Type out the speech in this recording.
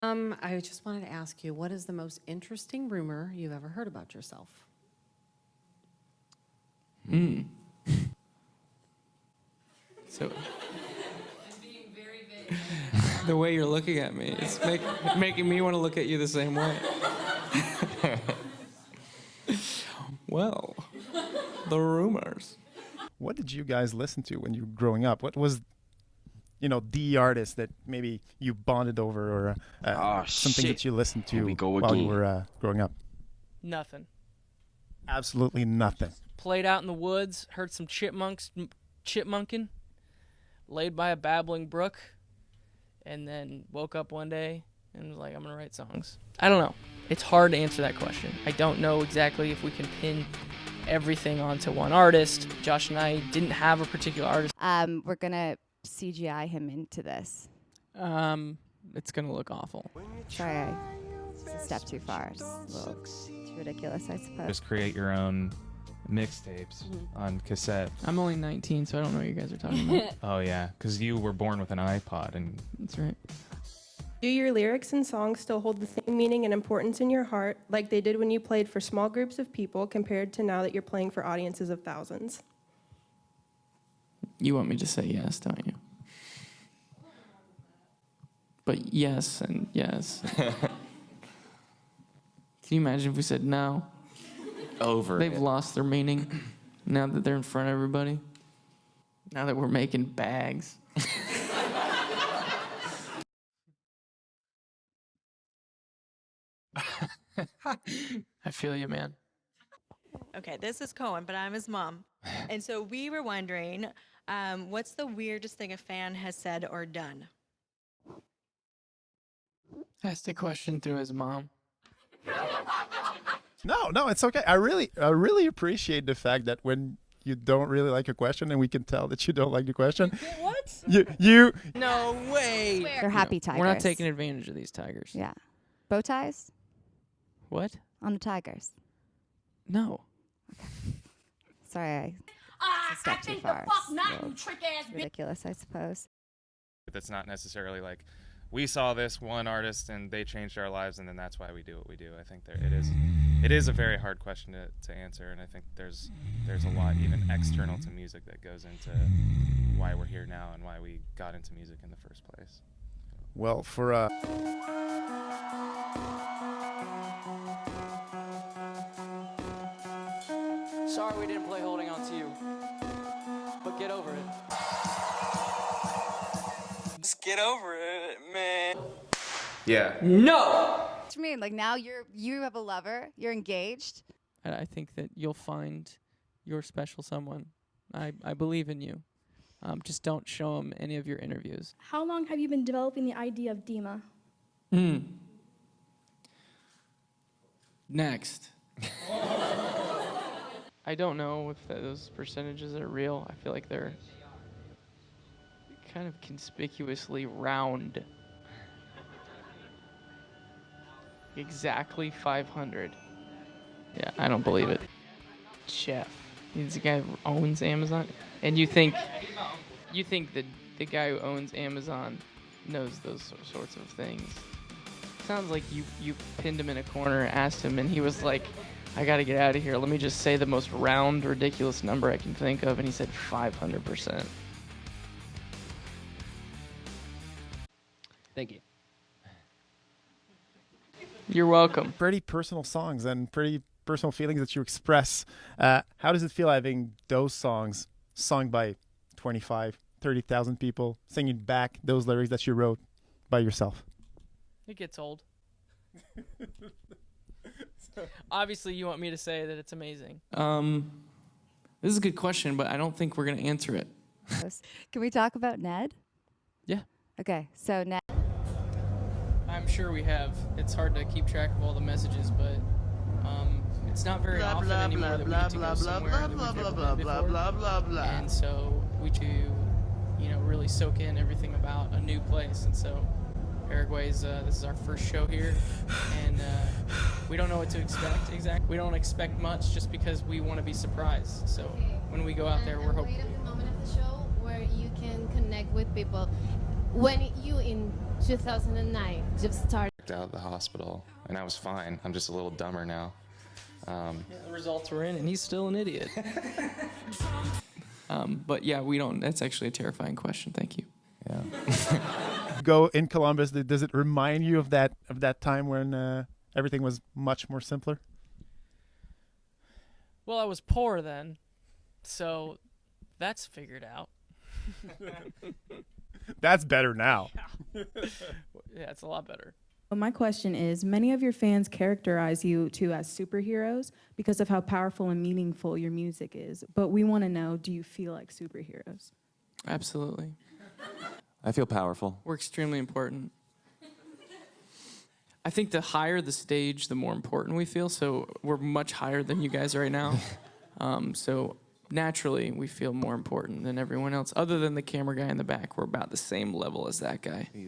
I just wanted to ask you, what is the most interesting rumor you've ever heard about yourself? So, the way you're looking at me, it's making me want to look at you the same way. Well, the rumors. What did you guys listen to when you were growing up? What was, the artist that maybe you bonded over, or something that you listened to while you were growing up? Nothing. Absolutely nothing. Played out in the woods, heard some chipmunking, laid by a babbling brook, and then woke up one day and was like, I'm going to write songs. I don't know. It's hard to answer that question. I don't know exactly if we can pin everything onto one artist. Josh and I didn't have a particular artist. We're going to CGI him into this. It's going to look awful. Sorry, it's a step too far. It's a little too ridiculous, I suppose. Just create your own mixtapes on cassette. I'm only 19, so I don't know what you guys are talking about. Oh yeah, because you were born with an iPod, and That's right. Do your lyrics and songs still hold the same meaning and importance in your heart like they did when you played for small groups of people compared to now that you're playing for audiences of thousands? You want me to say yes, don't you? But yes and yes. Can you imagine if we said no? They've lost their meaning now that they're in front of everybody. Now that we're making bags. I feel you, man. Okay, this is Cohen, but I'm his mom. And so we were wondering, what's the weirdest thing a fan has said or done? Asked a question through his mom. No, it's okay. I really appreciate the fact that when you don't really like a question and we can tell that you don't like the question. What? You No way. They're happy tigers. We're not taking advantage of these tigers. Yeah. Bow ties What? on the tigers. No. Sorry, it's a step too far. It's a little ridiculous, I suppose. that's not necessarily like we saw this one artist and they changed our lives, and then that's why we do what we do. I think it is a very hard question to answer, and I think there's a lot even external to music that goes into why we're here now and why we got into music in the first place. well, for Sorry we didn't play Holding On to You. But get over it. Just get over it, man. Yeah. No! What do you mean? Like now you have a lover, you're engaged. I think that you'll find your special someone. I believe in you. Just don't show them any of your interviews. How long have you been developing the idea of Dima? Next. I don't know if those percentages are real. I feel like they're kind of conspicuously round. Exactly 500. Yeah, I don't believe it. Chef. He's the guy who owns Amazon. And you think that the guy who owns Amazon knows those sorts of things. Sounds like you pinned him in a corner, asked him, and he was like, I gotta get out of here. Let me just say the most round, ridiculous number I can think of. And he said 500%. Thank you. You're welcome. pretty personal songs and pretty personal feelings that you express. How does it feel having those songs sung by 25, 30,000 people, singing back those lyrics that you wrote by yourself? It gets old. Obviously, you want me to say that it's amazing. This is a good question, but I don't think we're going to answer it. Can we talk about Ned? Yeah. Okay, so Ned. I'm sure we have. It's hard to keep track of all the messages, but it's not very often anymore that we get to go somewhere that we've never been before. And so we do, really soak in everything about a new place. And so Paraguay's, this is our first show here, and we don't know what to expect exactly. We don't expect much just because we want to be surprised. So when we go out there, we're hoping. Moment of the show where you can connect with people. when you in 2009 just started. Out of the hospital, and I was fine. I'm just a little dumber now. The results were in, and he's still an idiot. But yeah, we don't. That's actually a terrifying question. Thank you. Yeah. Go in Columbus. Does it remind you of that time when everything was much more simpler? Well, I was poor then, so that's figured out. That's better now. Yeah, it's a lot better. Well, my question is, many of your fans characterize you two as superheroes because of how powerful and meaningful your music is. But we want to know, do you feel like superheroes? Absolutely. I feel powerful. We're extremely important. I think the higher the stage, the more important we feel. So we're much higher than you guys right now. So naturally, we feel more important than everyone else. Other than the camera guy in the back, we're about the same level as that guy. He's